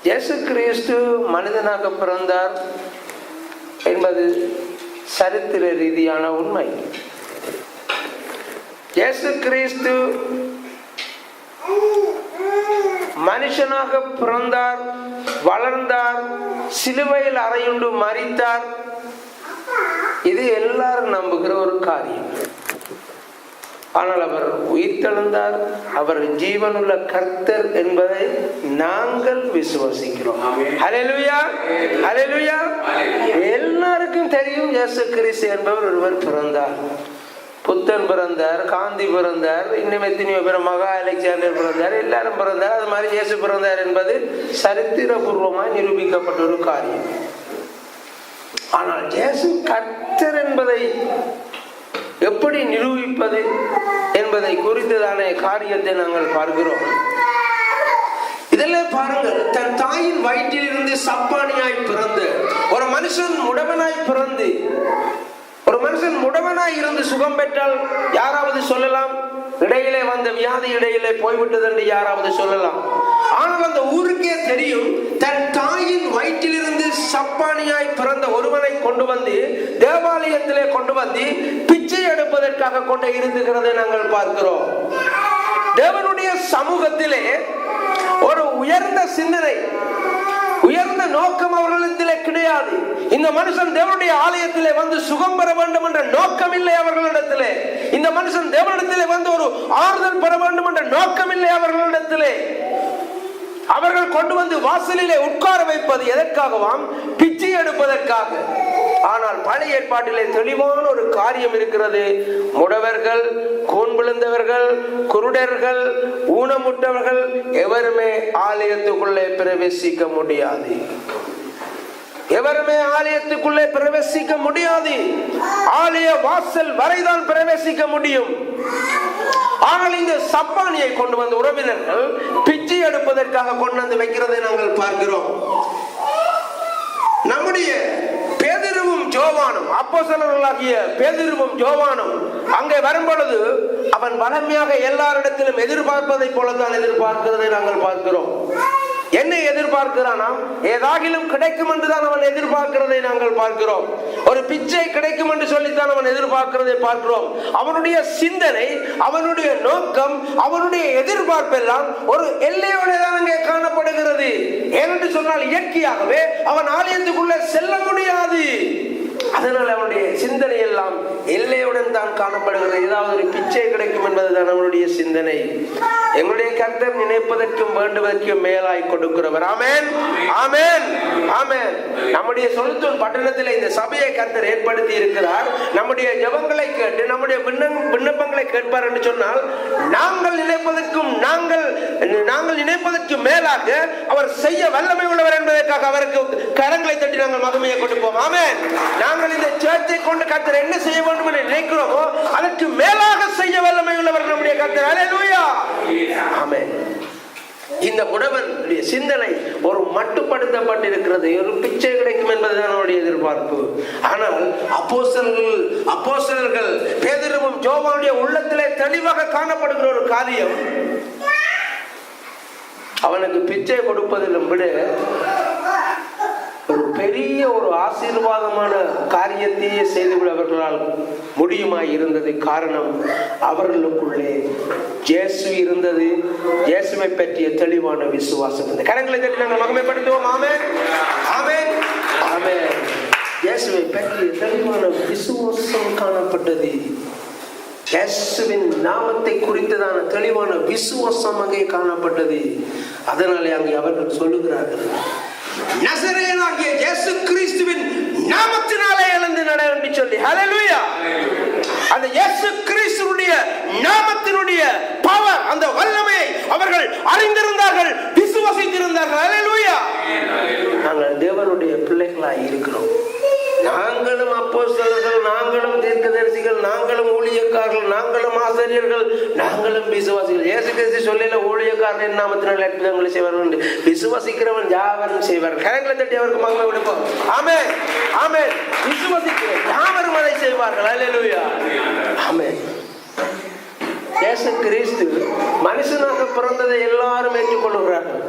இயேசு கிறிஸ்து மனிதனாக பிறந்தார் என்பது சரித்திர ரீதியான உண்மை. இயேசு கிறிஸ்து மனுஷனாக பிறந்தார், வளர்ந்தார், சிலுவையில் அறையுண்டு மரித்தார். இது எல்லாரும் நம்புகிற ஒரு காரியம். ஆனால் அவர் உயிர்த்தெழுந்தார், அவர் ஜீவனுள்ள கர்த்தர் என்பதை நாங்கள் விசுவாசிக்கிறோம். ஹல்லேலூயா, ஹல்லேலூயா. எல்லாருக்கும் தெரியும் இயேசு கிறிஸ்து என்பவர் ஒருவர் பிறந்தார். புத்தன் பிறந்தார், காந்தி பிறந்தார், இன்னும் எத்தனையோ பேர், மகா அலெக்சாண்டர் பிறந்தார், எல்லாரும் பிறந்தார். அது மாதிரி இயேசு பிறந்தார் என்பது சரித்திரபூர்வமாக நிரூபிக்கப்பட்ட ஒரு காரியம். ஆனால் இயேசு கர்த்தர் என்பதை எப்படி நிரூபிப்பது என்பதை குறித்ததான காரியத்தை நாங்கள் பார்க்கிறோம். இதெல்லாம் பாருங்கள், தன் தாயின் வயிற்றில் இருந்து சப்பானியாய் பிறந்து ஒரு மனுஷன் முடவனாய் பிறந்து ஒரு மனுஷன் முடவனாய் இருந்து சுகம் பெற்றால் யாராவது சொல்லலாம், இடையிலே வந்த வியாதி இடையிலே போய்விட்டது என்று யாராவது சொல்லலாம். ஆனால் அந்த ஊருக்கே தெரியும், தன் தாயின் வயிற்றிலிருந்து சப்பானியாய் பிறந்த ஒருவனை கொண்டு வந்து தேவாலயத்திலே கொண்டு வந்து பிச்சை எடுப்பதற்காக கொண்டு இருந்துகிறதை நாங்கள் பார்க்கிறோம். தேவனுடைய சமூகத்திலே ஒரு உயர்ந்த சிந்தனை, உயர்ந்த நோக்கம் அவர்களிடத்திலே கிடையாது. இந்த மனுஷன் தேவனுடைய ஆலயத்திலே வந்து சுகம் பெற வேண்டும் என்ற நோக்கம் இல்லை அவர்களிடத்திலே. இந்த மனுஷன் தேவனிடத்திலே வந்து ஒரு ஆறுதல் பெற வேண்டும் என்ற நோக்கம் இல்லை அவர்களிடத்திலே. அவர்கள் கொண்டு வந்து வாசலிலே உட்கார வைப்பது எதற்காகவாம்? பிச்சை எடுப்பதற்காக. ஆனால் பழைய ஏற்பாட்டிலே தெளிவான ஒரு காரியம் இருக்கிறது. முடவர்கள், கூன் விழுந்தவர்கள், குருடர்கள், ஊனமுற்றவர்கள் எவருமே ஆலயத்துக்குள்ளே பிரவேசிக்க முடியாது. எவருமே ஆலயத்துக்குள்ளே பிரவேசிக்க முடியாது. ஆலய வாசல் வரைதான் பிரவேசிக்க முடியும். ஆனால் இந்த சப்பானியை கொண்டு வந்த உறவினர்கள் பிச்சை எடுப்பதற்காக கொண்டு வந்து வைக்கிறதை நாங்கள் பார்க்கிறோம். நம்முடைய பேதுருவும் யோவானும், அப்போஸ்தலர்களாகிய பேதுருவும் யோவானும் அங்கே வரும்பொழுது அவன் வளமையாக எல்லாரிடத்திலும் எதிர்பார்ப்பதை போலத்தான் எதிர்பார்க்கிறதை நாங்கள் பார்க்கிறோம். என்ன எதிர்பார்க்கிறானாம்? ஏதாகிலும் கிடைக்கும் என்றுதான் அவன் எதிர்பார்க்கிறதை நாங்கள் பார்க்கிறோம். ஒரு பிச்சை கிடைக்கும் என்று சொல்லித்தான் அவன் எதிர்பார்க்கிறதை பார்க்கிறோம். அவனுடைய சிந்தனை, அவனுடைய நோக்கம், அவனுடைய எதிர்பார்ப்பெல்லாம் ஒரு எல்லையோடு தான் அங்கே காணப்படுகிறது. ஏனென்று சொன்னால் இயற்கையாகவே அவன் ஆலயத்துக்குள்ளே செல்ல முடியாது. அதனால் அவனுடைய சிந்தனை எல்லாம் எல்லையுடன் தான் காணப்படுகிறது. ஏதாவது ஒரு பிச்சை கிடைக்கும் என்பதுதான் அவனுடைய சிந்தனை. எங்களுடைய கர்த்தர் நினைப்பதற்கும் வேண்டுவதற்கும் மேலாய் கொடுக்கிறவர். ஆமென், ஆமென், ஆமென். நம்முடைய சொலுத்தூர் பட்டணத்தில் இந்த சபையை கர்த்தர் ஏற்படுத்தி இருக்கிறார். நம்முடைய ஜெபங்களை கேட்டு நம்முடைய விண்ணப்பங்களை கேட்பார் என்று சொன்னால் நாங்கள் நினைப்பதற்கு மேலாக அவர் செய்ய வல்லமை உள்ளவர் என்பதற்காக அவருக்கு கரங்களை தட்டி நாங்கள் மகிமையை கொடுப்போம். ஆமென். நாங்கள் இந்த சேர்ச்சை கொண்டு கர்த்தர் என்ன செய்ய வேண்டும் என்று நினைக்கிறோமோ அதற்கு மேலாக செய்ய வல்லமை உள்ளவர் நம்முடைய கர்த்தர். ஹல்லேலூயா, ஆமென். இந்த முடவனுடைய சிந்தனை ஒரு மட்டுப்படுத்தப்பட்டிருக்கிறது. ஒரு பிச்சை கிடைக்கும் என்பதுதான் அவருடைய எதிர்பார்ப்பு. ஆனால் அப்போஸ்தலர்கள் பேதுருவும் யோவானுடைய உள்ளத்திலே தெளிவாக காணப்படுகிற ஒரு காரியம், அவனுக்கு பிச்சை கொடுப்பதிலும் விட ஒரு பெரிய ஒரு ஆசீர்வாதமான காரியத்தையே செய்துவிட அவர்களால் முடியுமாய் இருந்தது. காரணம், அவர்களுக்குள்ளே இயேசு இருந்தது. இயேசுவை பற்றிய தெளிவான விசுவாசம். இந்த கரங்களை தட்டி நாங்கள் மகிமைப்படுத்துவோம். ஆமென், ஆமென், ஆமென். இயேசுவை பற்றிய தெளிவான விசுவாசம் காணப்பட்டது. இயேசுவின் நாமத்தை குறித்ததான தெளிவான விசுவாசம் அங்கே காணப்பட்டது. அதனாலே அங்கே அவர்கள் சொல்லுகிறார்கள், நசரேயனாகிய இயேசு கிறிஸ்துவின் நாமத்தினாலே எழுந்து நட என்று சொல்லி. ஹல்லேலூயா. அந்த இயேசு கிறிஸ்துவுடைய நாமத்தினுடைய பவர், அந்த வல்லமையை அவர்கள் அறிந்திருந்தார்கள், விசுவாசித்திருந்தார்கள். ஹல்லேலூயா. நாங்கள் தேவனுடைய பிள்ளைகளாய் இருக்கிறோம். நாங்களும் அப்போஸ்தலர்கள், நாங்களும் தீர்க்கதரிசிகள், நாங்களும் ஊழியக்காரர்கள், நாங்களும் ஆசிரியர்கள், நாங்களும் விசுவாசிகள். இயேசு கிறிஸ்து சொல்லல ஊழியக்காரன் நாமத்தினால் அற்புதங்களை செய்வார்கள் என்று. விசுவாசிக்கிறவன் யாவரும் செய்வார்கள். கரங்களை தட்டி அவருக்கு மகிமை கொடுப்போம். ஆமென், ஆமென். விசுவாசிக்கிறவன் யாவரும் அதை செய்வார்கள். ஹல்லேலூயா, ஆமென். இயேசு கிறிஸ்து மனுஷனாக பிறந்ததை எல்லாரும் ஏற்றுக்கொள்கிறார்கள்.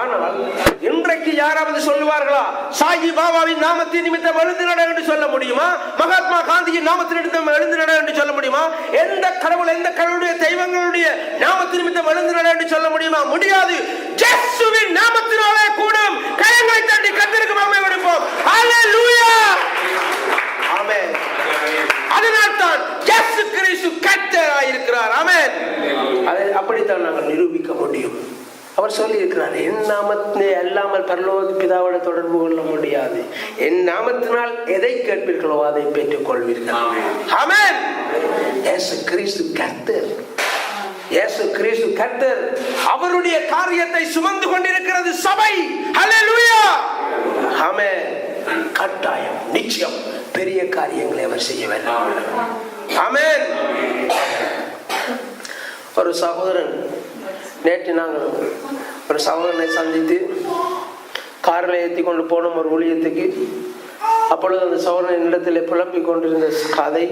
ஆனால் இன்றைய இன்றைக்கு யாராவது சொல்லுவார்களா, சாயி பாபாவின் நாமத்தின் நிமித்தம் எழுந்து நட என்று சொல்ல முடியுமா? மகாத்மா காந்தியின் நாமத்தின் நிமித்தம் எழுந்து நட என்று சொல்ல முடியுமா? எந்த கடவுளுடைய தெய்வங்களுடைய நாமத்தின் நிமித்தம் எழுந்து நட என்று சொல்ல முடியுமா? முடியாது. இயேசுவின் நாமத்தினாலே கூடும். கைகளை தட்டி கர்த்தருக்கு மகிமை கொடுப்போம். ஹல்லேலூயா. ஆமென். அதனால்தான் இயேசு கிறிஸ்து கர்த்தராய் இருக்கிறார். ஆமென். அதை அப்படித்தான் நாங்கள் நிரூபிக்க முடியும். அவர் சொல்லி இருக்கிறார், என் நாமத்திலே அல்லாமல் பரலோக பிதாவோட தொடர்பு கொள்ள முடியாது. என் நாமத்தினால் எதை கேட்பீர்களோ அதை பெற்றுக் கொள்வீர்கள். ஆமென். இயேசு கிறிஸ்து கர்த்தர். இயேசு கிறிஸ்து கர்த்தர். அவருடைய காரியத்தை சுமந்து கொண்டிருக்கிறது சபை. ஹல்லேலூயா. ஆமென். கட்டாயம், நிச்சயம் பெரிய காரியங்களை அவர் செய்ய வேண்டும். ஆமென். ஒரு சகோதரன், நேற்று நாங்கள் ஒரு சகோதரனை சந்தித்து காரில் ஏற்றி கொண்டு போனோம் ஒரு ஊழியத்துக்கு. அப்பொழுது அந்த சகோதரன் இடத்தில் புலம்பிக் கொண்டிருந்த கதை,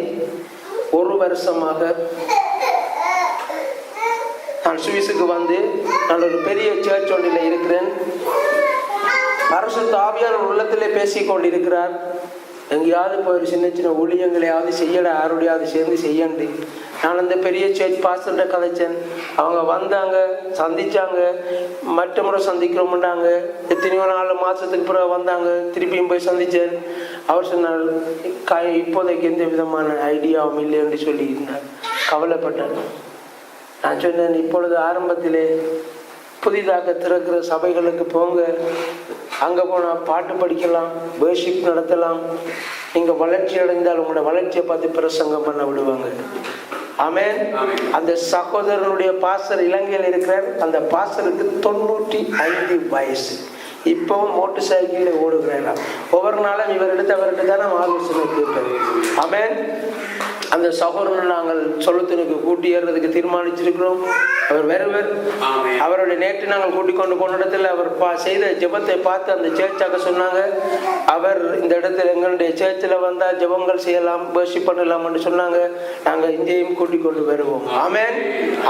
1 வருஷமாக நான் சுவிஸுக்கு வந்து நான் ஒரு பெரிய சர்ச் ஒன்றில் இருக்கிறேன். பரிசுத்த ஆவியானவர் உள்ளத்திலே பேசிக் கொண்டிருக்கிறார். எங்கேயாவது போய் ஒரு சின்ன சின்ன ஊழியங்களையாவது செய்யட, யாருடையாவது சேர்ந்து செய்யண்டு. நான் அந்த பெரிய சர்ச் பாஸ்டர்கிட்ட கதைச்சேன். அவங்க வந்தாங்க, சந்திச்சாங்க, மற்ற முறை சந்திக்கிறோம்டாங்க. எத்தனையோ 4 மாதத்துக்கு பிறகு வந்தாங்க, திருப்பியும் போய் சந்தித்தேன். அவர் சொன்னார், இப்போதைக்கு எந்த விதமான ஐடியாவும் இல்லை என்று சொல்லி இருந்தார். கவலைப்பட்டார். நான் சொன்னேன், இப்பொழுது ஆரம்பத்திலே புதிதாக திறக்கிற சபைகளுக்கு போங்க, அங்கே போனால் பாட்டு படிக்கலாம், வர்ஷிப் நடத்தலாம். நீங்கள் வளர்ச்சி அடைந்தால் உங்களோட வளர்ச்சியை பார்த்து பிரசங்கம் பண்ண விடுவாங்க. ஆமென். அந்த சகோதரனுடைய பாஸ்டர் இலங்கையில் இருக்கிறார். அந்த பாஸ்டருக்கு 95 வயசு. இப்பவும் மோட்டர் சைக்கிளில் ஓடுகிறாராம். ஒவ்வொரு நாளும் இவரிடத்து அவர்கிட்ட தான் நான் ஆலோசனை கேட்பேன். ஆமென். அந்த சகோதரனை நாங்கள் சொல்லத்தினுக்கு கூட்டி ஏறதுக்கு தீர்மானிச்சிருக்கிறோம். அவர் வருவர். அவருடைய நேற்று நாங்கள் கூட்டிக் கொண்டு போன இடத்துல அவர் செய்த ஜெபத்தை பார்த்து அந்த சேர்ச்சாக்க சொன்னாங்க, அவர் இந்த இடத்துல எங்களுடைய சேர்ச்சில் வந்தால் ஜெபங்கள் செய்யலாம், வர்ஷிப் பண்ணலாம் என்று சொன்னாங்க. நாங்கள் இங்கேயும் கூட்டிக் கொண்டு வருவோம். ஆமென்.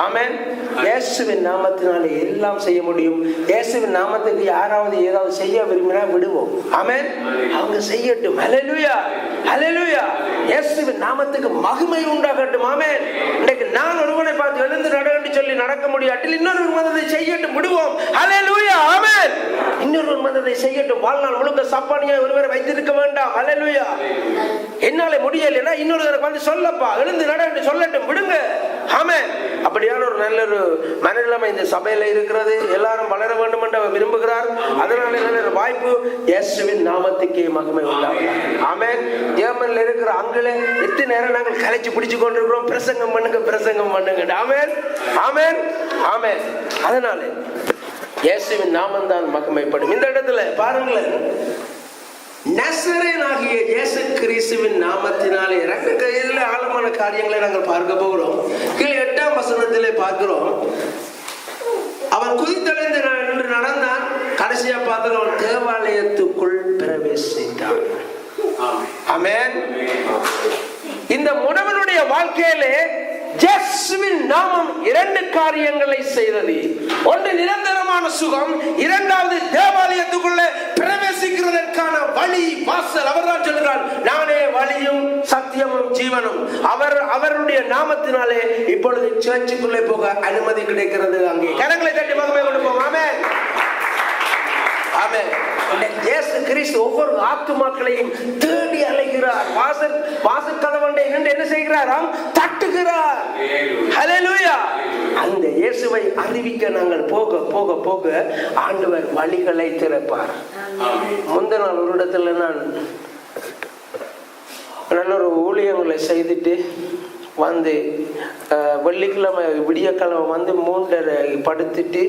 ஆமென். இயேசுவின் நாமத்தினாலே எல்லாம் செய்ய முடியும். இயேசுவின் நாமத்துக்கு யாராவது ஏதாவது செய்ய விரும்பினா விடுவோம். ஆமென். அவங்க செய்யட்டும். ஹல்லேலூயா. ஹல்லேலூயா. இயேசுவின் நாமத்துக்கு மகிமை உண்டாகட்டும். ஆமென். இன்னைக்கு நான் ஒருவனை பார்த்து எழுந்து நட என்று சொல்லி நடக்க முடியாட்டில் இன்னொரு மதத்தை செய்யட்டும், விடுவோம். ஹல்லேலூயா. ஆமென். இன்னொரு மதத்தை செய்யட்டும். வாழ்நாள் முழுக்க சப்பானியா ஒருவரை வைத்திருக்க வேண்டாம். ஹல்லேலூயா. என்னால முடியலைன்னா இன்னொரு வந்து சொல்லப்பா, எழுந்து நட என்று சொல்லட்டும், விடுங்க. ஆமென். அப்படியான ஒரு நல்ல ஒரு மனநிலைமை இந்த சபையில இருக்கிறது. எல்லாரும் வளர வேண்டும் என்று அவர் விரும்புகிறார். அதனால நல்ல வாய்ப்பு. இயேசுவின் நாமத்துக்கே மகிமை உண்டாகும். ஆமென். ஜெர்மன்ல இருக்கிற அங்களே எத்தனை நேரம் நாங்கள் கலைச்சு பிடிச்சு கொண்டிருக்கிறோம், பிரசங்கம் பண்ணுங்க, பிரசங்கம் பண்ணுங்க. ஆமென். ஆமென். ஆமென். அதனால இயேசுவின் நாமம் தான் மகிமைப்படும். இந்த இடத்துல பாருங்களேன், நசரேயனாகிய இயேசு கிறிஸ்துவின் நாமத்தினாலே இரண்டு கையில ஆழமான காரியங்களை நாங்கள் பார்க்க போகிறோம். கீழே 8ஆம் வசனத்திலே பார்க்கிறோம், அவன் குதித்தடைந்து நின்று நடந்தான். கடைசியா பார்த்து அவன் தேவாலயத்துக்குள் பிரவேசித்தான். ஆமென். இந்த முடவனுடைய வாழ்க்கையிலே இயேசுவின் நாமம் 2 காரியங்களை செய்தது. ஒன்று நிரந்தரமான சுகம், இரண்டாவது தேவாலயத்துக்குள்ளே பிரவேசிக்கிறதற்கான வழி, வாசல். அவர் தான் சொல்கிறார், நானே வழியும் சத்தியமும் ஜீவனும். அவருடைய நாமத்தினாலே இப்பொழுது சர்ச்சுக்குள்ளே போக அனுமதி கிடைக்கிறது. அங்கே கரங்களை தட்டி மகிமை கொடுப்போம். ஆமென். ஆமென். இயேசு கிறிஸ்து ஒவ்வொரு ஆத்துமாக்களையும் தேடி அலைகிறார். வாசற்கதவண்டை நின்று என்ன செய்கிறாராம்? தட்டுகிறார். ஹல்லேலூயா. அந்த இயேசுவை அறிவிக்க நாங்கள் போக போக போக ஆண்டவர் வழிகளை திறப்பார். முந்தின நாள் ஒரு இடத்துல நான் நல்ல ஒரு ஊழியங்களை செய்துட்டு வந்து வெள்ளிக்கிழமை விடியக்கிழமை வந்து 3:30 படுத்துட்டு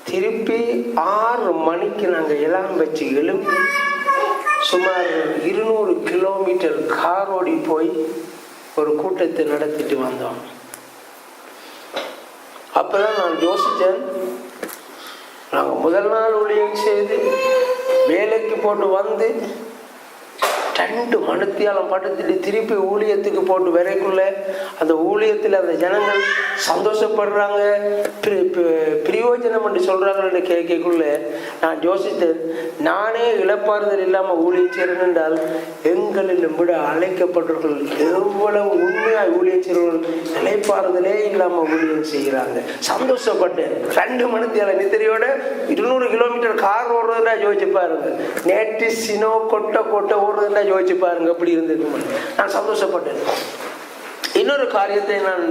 திருப்பி 6 மணிக்கு நாங்கள் எல்லாம் வச்சு எழும்பி சுமார் 200 கிலோமீட்டர் கார் ஓடி போய் ஒரு கூட்டத்தை நடத்திட்டு வந்தோம். அப்பதான் நான் யோசித்தேன், நாங்கள் முதல் நாள் ஊழியம் செய்து வேலைக்கு போட்டு வந்து 2 மணித்தியாலம் படுத்துட்டு திருப்பி ஊழியத்துக்கு போட்டு வரைக்குள்ள அந்த ஊழியத்தில் அந்த ஜனங்கள் சந்தோஷப்படுறாங்க, பிரயோஜனம் என்று சொல்றாங்கன்னு கேட்கக்குள்ள நான் யோசித்தேன், நானே இழப்பாறுதல் இல்லாமல் ஊழியம் செய்யறேன் என்றால் எங்களிலும் விட அழைக்கப்பட்டவர்கள் எவ்வளவு உண்மையாக ஊழியம் செய்கிறவர்கள் இழைப்பாறுதலே இல்லாமல் ஊழியம் செய்கிறாங்க. சந்தோஷப்பட்டேன். 2 மணித்தியாலம் நித்திரையோட 200 கிலோமீட்டர் கார் ஓடுறதுனா யோசிச்சு பாருங்க, நேற்று சினோ கொட்டை ஓடுறதுனா யோசிச்சு பாருங்க எப்படி இருந்திருக்கு. நான் சந்தோஷப்பட்டேன். இன்னொரு காரியத்தை நான்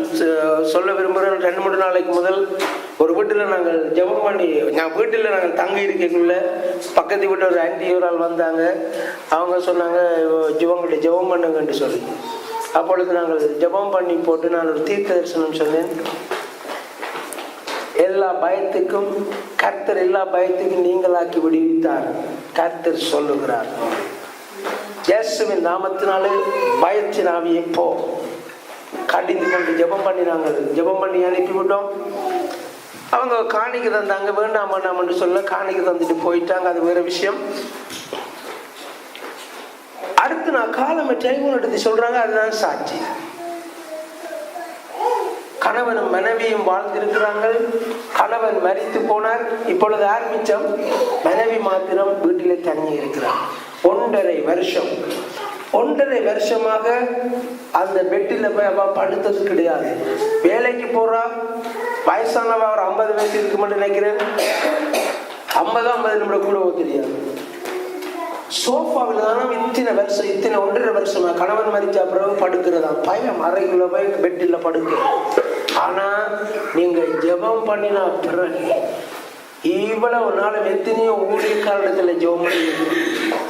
சொல்ல விரும்புகிறேன். 2-3 நாளைக்கு முதல் ஒரு வீட்டில் நாங்கள் ஜெபம் பண்ணி, வீட்டில் நாங்கள் தங்கி இருக்கக்குள்ள பக்கத்து வீட்டு ஒரு ஆன்டி ஒரு ஆள் வந்தாங்க. அவங்க சொன்னாங்க இவங்கள்ட்ட ஜெபம் பண்ணுங்கன்னு சொல்லி. அப்பொழுது நாங்கள் ஜெபம் பண்ணி போட்டு நான் ஒரு தீர்க்க தரிசனம் சொன்னேன். எல்லா பயத்துக்கும் கர்த்தர் எல்லா பயத்துக்கும் நீங்களாக்கி விடுவித்தார் கர்த்தர் சொல்லுகிறார். இயேசுவின் நாமத்தினாலே பயத்தின் ஆவியை போ கடிந்து கொண்டு ஜெபம் பண்ணி நாங்கள் ஜெபம் பண்ணி அனுப்பிவிட்டோம். அவங்க காணிக்கு தந்தாங்க, வேண்டாம் வேண்டாம்னு சொல்ல காணிக்கு தந்துட்டு போயிட்டாங்க. அது வேற விஷயம். அடுத்து நான் காலமை டைம் எடுத்து சொல்றாங்க, அதுதான் சாட்சி. கணவனும் மனைவியும் வாழ்ந்திருக்கிறாங்க. கணவன் மரித்து போனார். இப்பொழுது ஆரம்பிச்சம் மனைவி மாத்திரம் வீட்டிலே தங்கி இருக்கிறார். 1.5 வருஷமாக அந்த பெட்டில போய் அவ படுத்தது கிடையாது. வேலைக்கு போறா. வயசானவ ஒரு 50 வயசு இருக்கு மட்டும் நினைக்கிறேன். 50 நிமிடம் கூட தெரியாது. சோஃபாவில் தானே இத்தனை 1.5 வருஷமா கணவன் மரிச்ச பிறகு படுக்கிறதா. பையன் அறைக்குள்ள போய் பெட்டில படுக்க. ஆனா நீங்க ஜெபம் பண்ணினா பிறகு இவ்வளவு நாளும் எத்தனையோ ஊழியக்காரத்துல ஜெபம் பண்ணி,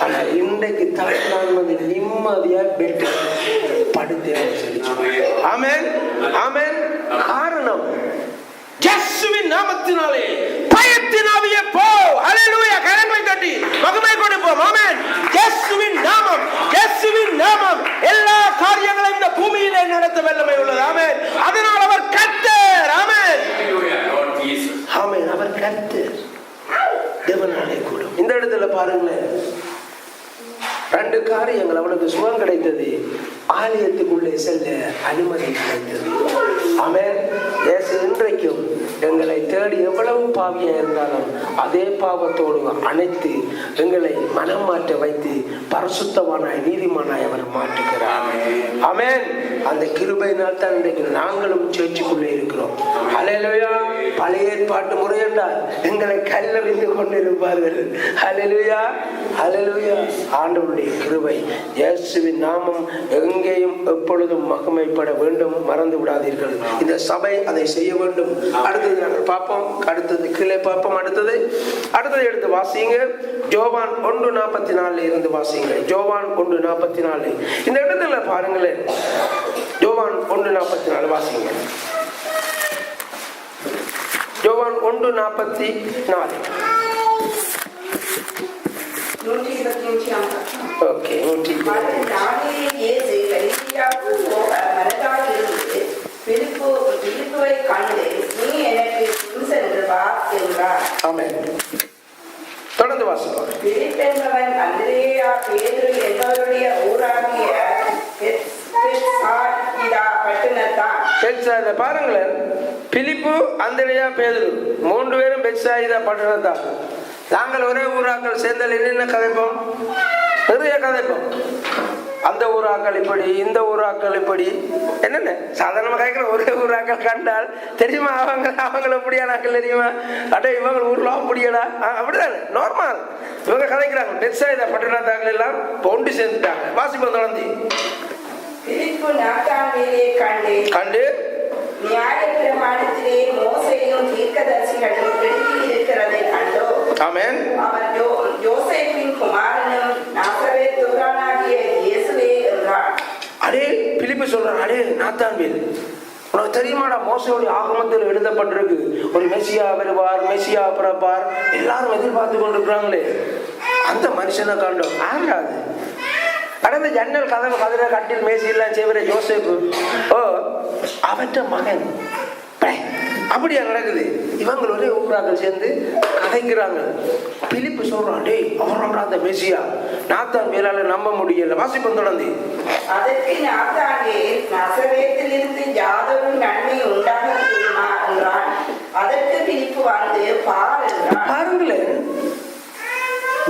ஆனா இன்றைக்கு தான் நான் வந்து நிம்மதியா பெட்டு படுத்தேன். ஆமென் ஆமென். காரணம் இயேசுவின் நாமத்தினாலே பயத்தின் ஆவியே போ. ஹல்லேலூயா. கரங்களை தட்டி மகிமை கொடுப்போம். ஆமென். இயேசுவின் நாமம், இயேசுவின் நாமம் எல்லா காரியங்களையும் இந்த பூமியிலே நடத்த வல்லமை உள்ளது. ஆமென். அதனால் அவர் கர்த்தர். ஆமென் ஆமென். அவர் கர்த்தர். தேவனாலே கூடும். இந்த இடத்துல பாருங்களேன், 2 காரியங்கள். அவனுக்கு சுகம் கிடைத்தது, ஆலயத்துக்குள்ளே செல்ல அனுமதி கிடைத்தது. ஆமென். இன்றைக்கும் எங்களை தேடி எவ்வளவு பாவியா இருந்தாலும் அதே பாவத்தோடு அணைத்து எங்களை மனம் மாற்ற வைத்து பரிசுத்தமானாய் நீதிமானாய் அவர் மாற்றுகிறார். ஆமென். அந்த கிருபையினால் தான் இன்றைக்கு நாங்களும் சேர்ச்சிக்குள்ளே இருக்கிறோம். ஹல்லேலூயா. பழைய ஏற்பாட்டு முறை என்றால் எங்களை கல்லறிந்து கொண்டிருப்பார்கள். ஹல்லேலூயா ஹல்லேலூயா. ஆண்டவருடைய கிருபை, இயேசுவின் நாமம் எங்கேயும் எப்பொழுதும் மகிமைப்பட வேண்டும். மறந்து விடாதீர்கள். இந்த சபை அதை செய்ய வேண்டும். அடுத்தது நாங்கள் பார்ப்போம். அடுத்தது கீழே பார்ப்போம். அடுத்தது எடுத்து வாசிங்க. யோவான் 1:44 இருந்து வாசிங்க. யோவான் 1:44. இந்த இடத்துல பாருங்களேன். யோவான் 1:44 வாசிங்க. யோவான் 1:44. ஓகே. தொடர்ந்து வாசிப்போம். பாருங்களேன், பிலிப்பு, அந்திரேயா, பேதுரு 3 பேரும் பெத்சாயிதா பட்டணத்தான். நாங்கள் ஒரே ஊராக்கள் சேர்ந்தால் என்னென்ன கதைப்போம்? நிறைய கதைப்போம். அந்த ஊராக்கள் இப்படி, இந்த ஊராக்கள் இப்படி, என்னென்ன சாதாரணமாக கேட்கிற ஒரே ஊராக்கள் கண்டால் தெரியுமா அவங்கள எப்படியா நாக்கள் தெரியுமா? அட இவங்க ஊர்ல அப்படியடா, அப்படிதானே நார்மல். இவங்க கதைக்கிறாங்க. பெத்சாயிதா பட்டணத்தாக்கள் எல்லாம் ஒன்று சேர்ந்துட்டாங்க. வாசிப்போம் தொடர்ந்து. கண்டு நியாயப்பிரமாணத்திலே மோசேயும் தீர்க்கதரிசிகளும் எழுதியிருக்கிறதை கண்டோ. ஆமென். அவர் யோசேப்பின் குமாரனும் நாசரேத்தூரானாகிய இயேசுவே என்றார். அடே பிலிப்பு சொல்றான், அடே நாத்தான்வேல், உனக்கு தெரியுமாடா மோசேயுடைய ஆகமத்தில் எழுதப்பட்டிருக்கு ஒரு மெசியா வருவார், மெசியா பிறப்பார், எல்லாரும் எதிர்பார்த்து கொண்டிருக்கிறாங்களே. அந்த மனுஷனை கண்டோம். ஆறாது கடந்த ஜன்னல் கதவு கதிர கட்டில் மேசி எல்லாம் செய்வர யோசேப்பு, ஓ அவற்ற மகன் அப்படியா நடக்குது. இவங்க ஒரே ஊராக்கள் சேர்ந்து கதைக்கிறாங்க. பிலிப்பு சொல்றான், டேய் அவரோட அந்த மெசியா நாத்தான் மேலால நம்ப முடியல. வாசிப்பம் தொடர்ந்து. அதற்கு நாத்தானியேல், நசரேத்திலிருந்து யாதொரு நன்மை உண்டாக கூடுமா என்றான். அதற்கு பிலிப்பு வந்து பார் என்றான். பாருங்களேன்,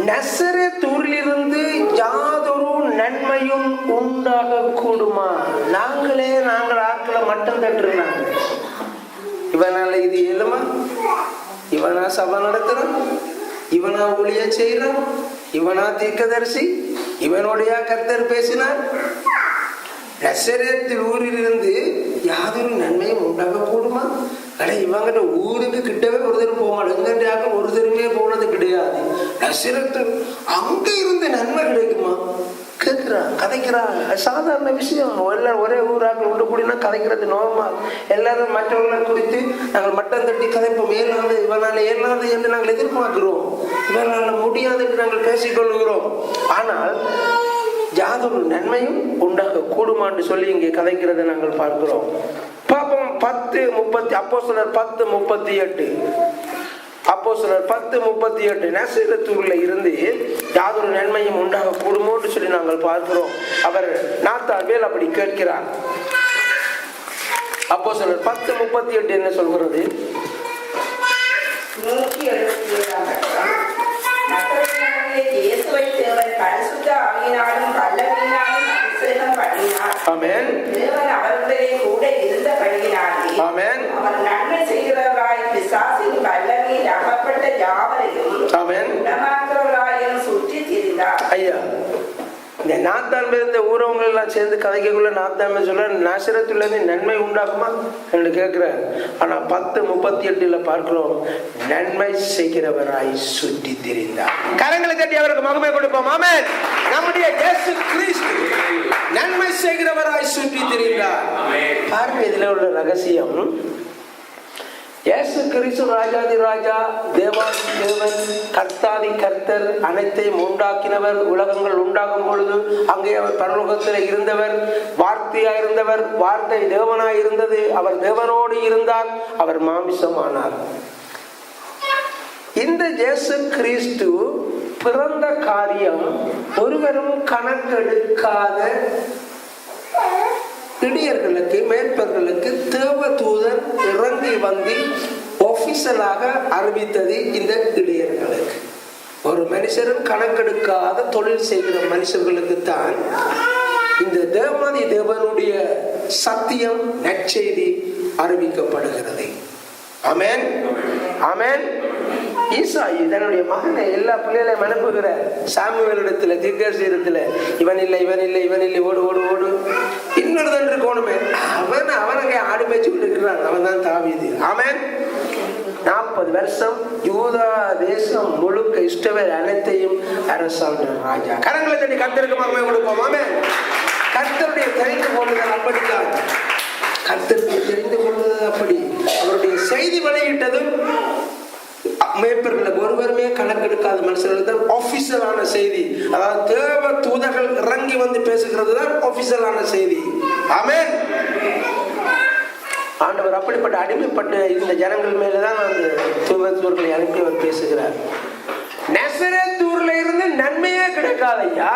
நசரேத்தூரிலிருந்து யாதொரு நன்மையும் உண்டாக கூடுமா? நாங்கள் ஆட்களை மட்டும் தட்டுறாங்க. இவனால இது இயலுமா? இவனா சபை நடத்துறான், இவனா ஊழிய செய்யறான், இவனா தீர்க்கதரிசி, இவனுடைய கர்த்தர் பேசினார். நசரேத்து ஊரிலிருந்து யாதொரு நன்மையும் உண்டாக கூடுமா? ஆனால் இவங்கிட்ட ஊருக்கு கிட்டவே ஒருத்தர் போக மாட்டோம். எங்கிட்ட ஒருத்தருமே போனது கிடையாது. நசரேத்து அங்க இருந்து நன்மை கிடைக்குமா கேட்கிறான், கதைக்கிறான். சாதாரண விஷயம். எல்லாரும் ஒரே ஊராக உண்டு கூடினா கதைக்கிறது நார்மல். எல்லாரும் மற்றவர்களை குறித்து நாங்கள் மட்டம் தட்டி கதைப்போம். ஏனாது இவனால ஏனாது என்று நாங்கள் எதிர்பார்க்கிறோம். இவனால முடியாது என்று நாங்கள் பேசிக்கொள்கிறோம். ஆனால் யாதொரு நன்மையும் உண்டாக கூடுமான்னு சொல்லி இங்கே கதைக்கிறதை நாங்கள் பார்க்கிறோம். பாப்போம் 10:30. அப்போஸ்தலர் 10:38. அப்போஸ்தலர் 10:38. நசரேத்தூர்ல இருந்து யாதொரு நன்மையும் உண்டாக கூடுமோன்னு சொல்லி நாங்கள் பார்க்கிறோம். அவர் நாத்தான்வேல் அப்படி கேட்கிறார். அப்போஸ்தலர் 10:38 என்ன சொல்கிறது? ஆமென். அவர்களுடைய கூட இருந்தபடியினாலே அவர் நன்மை செய்கிறவராய் பிசாசின் வல்லமையில் அகப்பட்ட யாவரையும் குணமாக்குறவராயும் சுற்றி திரிந்தார். ஐயா, இந்த நாத்தான்மே இந்த ஊரவங்க எல்லாம் சேர்ந்து கதைக்கக்குள்ள நாத்தான்மே சொல்ல நசரேத்துல இருந்து நன்மை உண்டாகுமா என்று கேட்கிறார். ஆனா 10:38 பார்க்கிறோம், நன்மை செய்கிறவராய் சுற்றி திரிந்தார். கரங்களை தட்டி அவருக்கு மகிமை கொடுப்போம். ஆமென். நம்முடைய இயேசு கிறிஸ்து நன்மை செய்கிறவராய் சுற்றி திரிந்தார். பாருங்க, இதுல உள்ள ரகசியம். இயேசு கிறிஸ்து ராஜாதி ராஜா, தேவாதி தேவன், கர்த்தாதி கர்த்தர், அனைத்தையும் உண்டாக்கினவர். உலகங்கள் உண்டாகும் பொழுது அங்கே அவர் பரலோகத்தில் இருந்தவர், வார்த்தையாய் இருந்தவர். வார்த்தை தேவனாய் இருந்தது. அவர் தேவனோடு இருந்தார். அவர் மாமிசமானார். இந்த இயேசு கிறிஸ்து பிறந்த காரியம் ஒருவரும் கணக்கெடுக்காத இடையர்களுக்கு, மேற்பர்களுக்கு தேவதூதன் இறங்கி வந்து ஒபிஷியலாக அறிவித்தது. இந்த இடையர்களுக்கு, ஒரு மனுஷரும் கணக்கெடுக்காத தொழில் செய்கிற மனுஷர்களுக்கு தான் இந்த தேவாதி தேவனுடைய சத்தியம், நற்செய்தி அறிவிக்கப்படுகிறது. ஆமென், ஆமென். ஈசாயி தன்னுடைய மகனை எல்லா பிள்ளைகளையும் அனுப்புகிற சாமுவேலிடத்துல, தீர்க்கதரிசியிடத்துல, இவன் இல்லை, இவன் இல்லை, இவன் இல்லை, ஓடு ஓடு ஓடு. இன்னொருதன் இருக்கணுமே, அவன் அங்கே ஆடு மேய்ச்சி இருக்கிறான். அவன் தான் தாவீது. ஆமென். 40 வருஷம் யூதா தேசம் முழுக்க இஸ்ரவேல் அனைத்தையும் அரசாண்ட ராஜா. கரங்களை தட்டி கர்த்தருக்கு மகிமை கொடுப்போம். ஆமென். கர்த்தருடைய தெரிந்து கொள்ளுதல் அப்படித்தான். கர்த்தருக்கு தெரிந்து கொள்ளுதல் அப்படி. அவருடைய செய்தி வெளியிட்டதும் மேய்ப்பர்களுக்கு ஒருவருமே கணக்கெடுக்காத மனுஷர்களுக்கு தான் ஆபீஷியலான செய்தி. அதாவது தேவ தூதர்கள் இறங்கி வந்து பேசுகிறது தான் ஆபீஷியலான செய்தி. ஆமென். ஆண்டவர் அப்படிப்பட்ட அடிமைப்பட்ட இந்த ஜனங்கள் மேலதான் அந்த தூதர்களை அனுப்பி அவர் பேசுகிறார். நசரேத்தூர்ல இருந்து நன்மையே கிடைக்காதையா,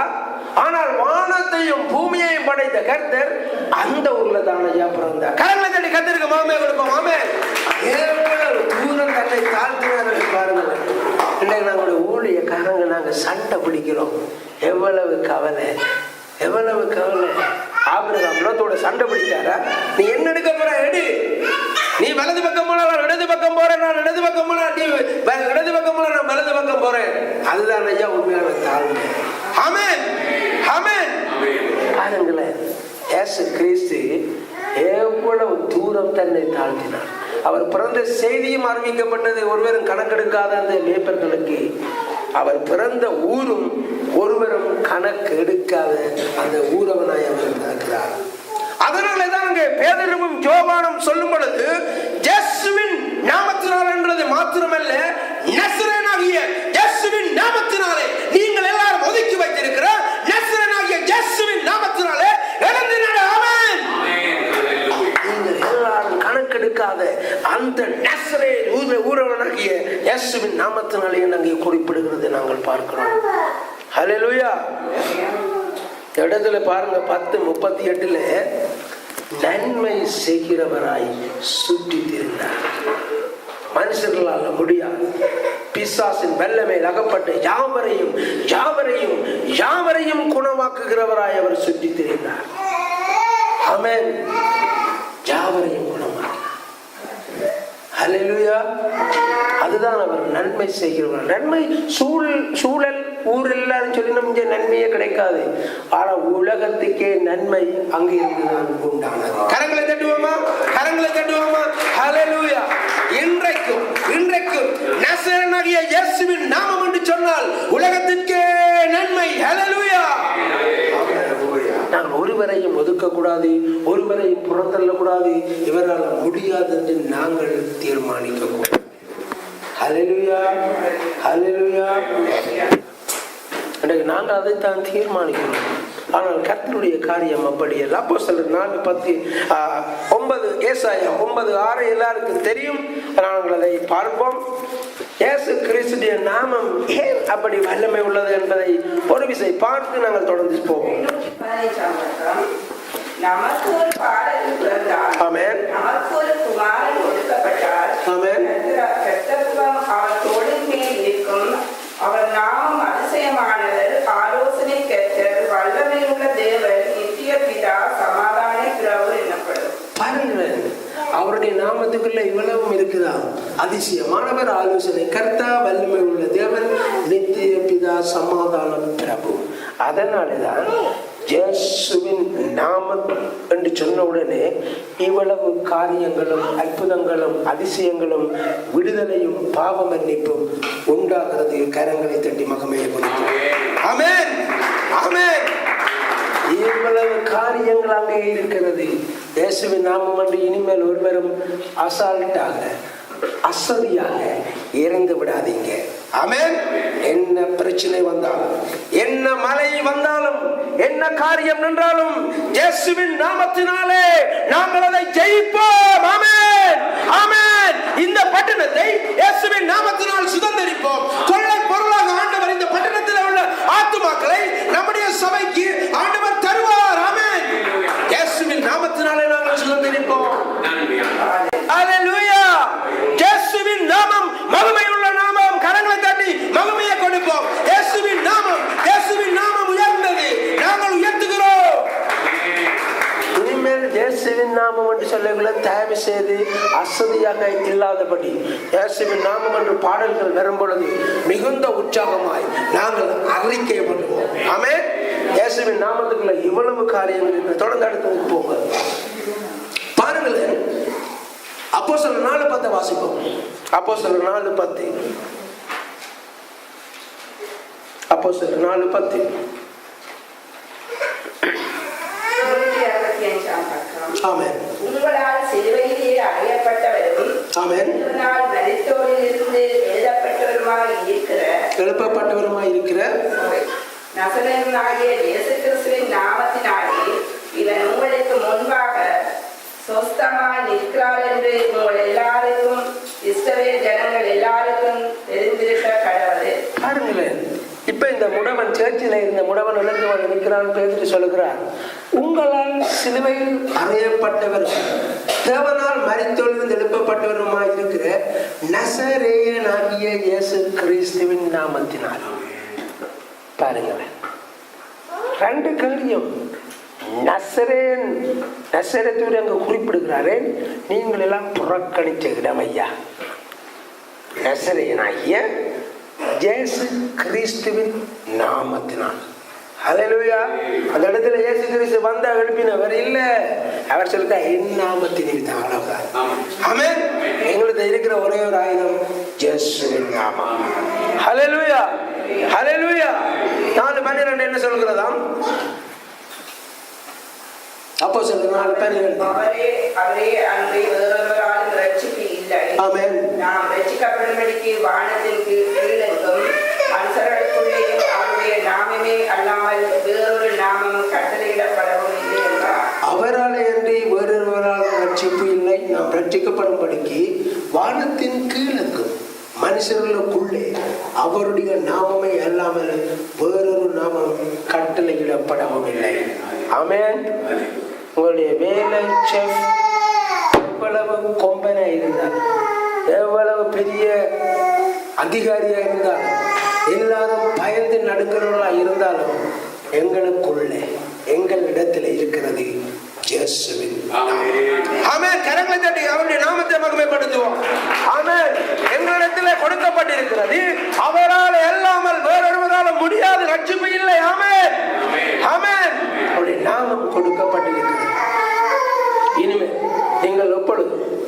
ஆனால் வானத்தையும் பூமியையும் படைத்த கர்த்தர் அந்த ஊர்ல தான் ஐயா பிறந்தார். கரங்களை தட்டி கர்த்தருக்கு மகிமை கொடுப்போம். ஆமென். எவ்வளவு தூரம் தன்னை தாழ்த்தினார்கள் பாருங்கள். இன்னைக்கு நாங்களுடைய ஊழியக்காரங்க நாங்க சண்டை பிடிக்கிறோம். எவ்வளவு கவலை, எவ்வளவு கவலை. ஆபிரகாம் லோத்தோட சண்டை பிடிச்சாரா? நீ என்ன எடுக்க போற எடு. நீ வலது பக்கம் போனா நான் இடது பக்கம் போறேன், நான் இடது பக்கம் போனா நீ இடது பக்கம் போனா நான் வலது பக்கம் போறேன். அதுதான் ஐயா உண்மையான தாழ்மை. ஆமென், ஆமென். பாருங்களேன், இயேசு கிறிஸ்து எவ்வளவு தூரம் தன்னை தாழ்த்தினார். அவர் பிறந்த செய்தியும் அறிவிக்கப்பட்டது ஒருவரும் கணக்கெடுக்காத அந்த மேய்ப்பர்களுக்கு. அவர் பிறந்த ஊரும் ஒருவரும் கணக்கு எடுக்காத அந்த ஊரவனாய் அவர் பிறக்கிறார். அதனாலதான் அங்கே பேதுருவும் யோவானும் சொல்லும் பொழுது இயேசுவின் நாமத்தினால் என்றது மாத்திரமல்ல, நசரேயனாகிய இயேசுவின் நாமத்தினாலே நீங்கள் எல்லாரும் ஒதுக்கி வைத்திருக்கிற நசரேயனாகிய இயேசுவின் நாமத்தினாலே எழுந்து நட. ஆமென். நீங்கள் எல்லாரும் கணக்கெடுக்காத அந்த இயேசுவின் நாமத்தினாலே அங்கே குறிப்பிடுகிறது நாங்கள் பார்க்கிறோம். ஹல்லேலூயா. இடத்துல பாருங்க 10:38 நன்மை செய்கிறவராய் சுற்றி திரிந்தார். மனுஷர்களால் முடியாது. பிசாசின் வல்லமையில் அகப்பட்டு யாவரையும் யாவரையும் யாவரையும் குணமாக்குகிறவராய் அவர் சுற்றி திரிந்தார். ஆமென். யாவரையும் குணமாக்கினார். ஹல்லேலூயா. அதுதான் அவர் நன்மை செய்கிறவர். நன்மை சூழல் ஊர் எல்லாரும் சொல்லி நம்ம நன்மையே கிடைக்காது. ஆனா உலகத்துக்கே நன்மை அங்கிருந்துதான் உண்டானது. கரங்களை தட்டுவோமா, கரங்களை தட்டுவோமா. ஹல்லேலூயா. இன்றைக்கும் நசரேயனாகிய இயேசுவின் நாமம் என்று சொன்னால் உலகத்திற்கே நன்மை. ஹல்லேலூயா. நாங்கள் ஒருவரையும் ஒதுக்கக்கூடாது, ஒருவரையும் புறந்தள்ளக்கூடாது. இவரால் முடியாது என்று நாங்கள் தீர்மானிக்க கூடாது. ஹல்லேலூயா, ஹல்லேலூயா. நாங்கள் அதைத்தான் தீர்மானிக்கிறோம். ஆனால் கர்த்தருடைய காரியம் அப்படி அல்ல. அப்போஸ்தலர் 4:9 ஏசாயா 9:6 எல்லாருக்கும் தெரியும். நாங்கள் அதை பார்ப்போம். இயேசு கிறிஸ்துவின் நாமம் ஏன் அப்படி வல்லமை உள்ளது என்பதை ஒரு விசை பார்த்து நாங்கள் தொடர்ந்து போவோம். நமக்கு ஒரு பாடல் பிறந்தார். ஆமென். நமக்கு ஒரு குமாரன் கொடுக்கப்பட்டார். ஆமென். கர்த்தத்துவம் அவர் தோளின் மேல் இருக்கும். அவர் நாமம் அதிசயமானவர், ஆலோசனை கர்த்தர், வல்லமை உள்ள தேவன், நித்திய பிதா, சமாதான பிரபு எனப்படும். பாருங்கள், அவருடைய நாமத்துக்குள்ள இவ்வளவும் இருக்குதா? அதிசயமானவர், ஆலோசனை கர்த்தா, வல்லமை உள்ள தேவன், நித்திய பிதா, சமாதான பிரபு. அதனாலதான் இயேசுவின் நாமம் என்று சொன்ன உடனே இவ்வளவு காரியங்களும் அற்புதங்களும் அதிசயங்களும் விடுதலையும் பாவ மன்னிப்பும் உண்டாகிறது. கரங்களை தட்டி மகமையை கொடுத்தோம். ஆமென், ஆமென். இவ்வளவு காரியங்கள் அங்கே இருக்கிறது. இயேசுவின் நாமம் என்று இனிமேல் ஒருவரும் அசால்ட்டாக அசதியாக இறந்து விடாதீங்க. ஆமென். என்ன பிரச்சனை வந்தாலும், என்ன மழை வந்தாலும், என்ன காரியம் நின்றாலும் இயேசுவின் நாமத்தினாலே நாங்கள் அதை ஜெயிப்போம். ஆமென், ஆமென். இந்த பட்டணத்தை இயேசுவின் நாமத்தினால் சுதந்தரிப்போம். கொள்ளை பொருளாக ஆண்டவர் இந்த பட்டணத்தில் உள்ள ஆத்துமாக்களை நம்முடைய சபைக்கு ஆண்டவர் தருவார். ஆமென். இயேசுவின் நாமத்தினாலே நாங்கள் சுதந்தரிப்போம். ஹல்லேலூயா. இயேசுவின் நாமம் மகிமையுள்ள நாமம். கரங்களை தட்டி மகிமையை கொடுப்போம். இயேசுவின் நாமம், இயேசுவின் நாமம் உயர்ந்தது. நாங்கள் உயர்த்துகிறோம். இனிமேல் இயேசுவின் நாமம் என்று சொல்லக்குள்ள தயவு செய்து அசதியாக இல்லாதபடி இயேசுவின் நாமம் என்று பாடல்கள் வரும் பொழுது மிகுந்த உற்சாகமாய் நாங்கள் அறிக்கை பண்ணுவோம். ஆமென். இயேசுவின் நாமத்துக்குள்ள இவ்வளவு காரியங்கள் தொடர்ந்து அடுத்து போங்க. பாருங்களேன், அப்போஸ்தலர் 4:10 வாசிப்போம். அப்போஸ்தலர் 4:10. அப்போஸ்தலர் 4:10. ஆமென். உங்களால் சிலுவையிலே அறையப்பட்டவரும், ஆமென், மரித்தோரிலிருந்து எழுப்பப்பட்டவருமாய் இருக்கிற நசரேயனாகிய இயேசு கிறிஸ்துவின் நாமத்தினாலே இவன் உங்களுக்கு முன்பாக சொஸ்தமாய் நிற்கிறார் என்று உங்கள் எல்லாருக்கும், இஸ்ரவேல் ஜனங்கள் எல்லாருக்கும் தெரிந்திருக்க கடவுளே. பாருங்களேன், இப்ப இந்த முடவன் சேர்ச்சில இருந்த முடவன் எழுந்து வந்து நிற்கிறான். பேதுரு சொல்லுகிறார், உங்களால் சிலுவையில் அறையப்பட்டவர், தேவனால் மரித்தோரிலிருந்து எழுப்பப்பட்டவருமாய் இருக்கிற நசரேயனாகிய இயேசு கிறிஸ்துவின் நாமத்தினால். பாருங்களேன், ரெண்டு காரியம். நசரேத்து அங்க குறிப்பிடுகிறாரே, நீங்கள் எல்லாம் புறக்கணிச்ச இடம் ஐயா. நசரேயனாகிய இயேசு கிறிஸ்துவின் நாமத்தினால். ஹல்லேலூயா. அந்த இடத்துல இயேசு கிறிஸ்து வந்தா எழுப்பினவர் இல்ல. அவர் சொல்லிட்டா என் நாமத்தின் அழகா. ஆமென். எங்களுக்கு இருக்கிற ஒரே ஒரு ஆயுதம் இயேசுவின் நாமம். ஹல்லேலூயா, ஹல்லேலூயா. 4:12 என்ன சொல்கிறதாம்? அப்போ சொல்லுங்க, அவரே அன்றி வேறொருவராலும் ரட்சிப்பு இல்லை. ஆமென். நாம் ரட்சிக்கப்படும்படிக்கு வானத்தின் கீழெங்கும் மனுஷர்களுக்குள்ளேயும் அவருடைய நாமமே அல்லாமல் வேறொரு நாமம் கட்டளையிடப்படவும் இல்லை என்றார். அவராலே அன்றி வேறொருவரால் ரட்சிப்பு இல்லை. நாம் ரட்சிக்கப்படும்படிக்கு வானத்தின் கீழெங்கும் மனுஷர்களுக்குள்ளே அவருடைய நாமமே அல்லாமல் வேறொரு நாமம் கட்டளையிடப்படவும் இல்லை. ஆமென். உங்களுடைய வேலை செஃப் எவ்வளவு கொம்பனா இருந்தால், எவ்வளவு பெரிய அதிகாரியா இருந்தாலும், எல்லாரும் பயந்து நடுக்கிறவர்களா இருந்தாலும், எங்களுக்குள்ளே எங்கள் இடத்துல இருக்கிறது இயேசுவின் நாமம். ஆமென். கரங்களை தட்டி அவருடைய நாமத்தை மகிமைப்படுத்துவோம். ஆமென். எங்களிடத்தில் கொடுக்கப்பட்டிருக்கிறது. அவரால் அல்லாமல் வேறொருவரால் முடியாது ரட்சிப்பு இல்லை. ஆமென். ஆமென். அவருடைய நாமம் கொடுக்கப்பட்டிருக்கிறது. இனிமேல் நீங்கள் எப்பொழுது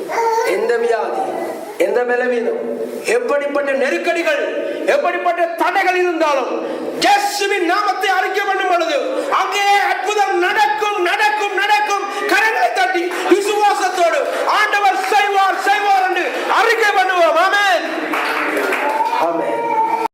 எந்த வியாதி, எந்த பலவீனம், எப்படிப்பட்ட நெருக்கடிகள், எப்படிப்பட்ட தடைகள் இருந்தாலும் இயேசுவின் நாமத்தை அறிக்கை பண்ணும் பொழுது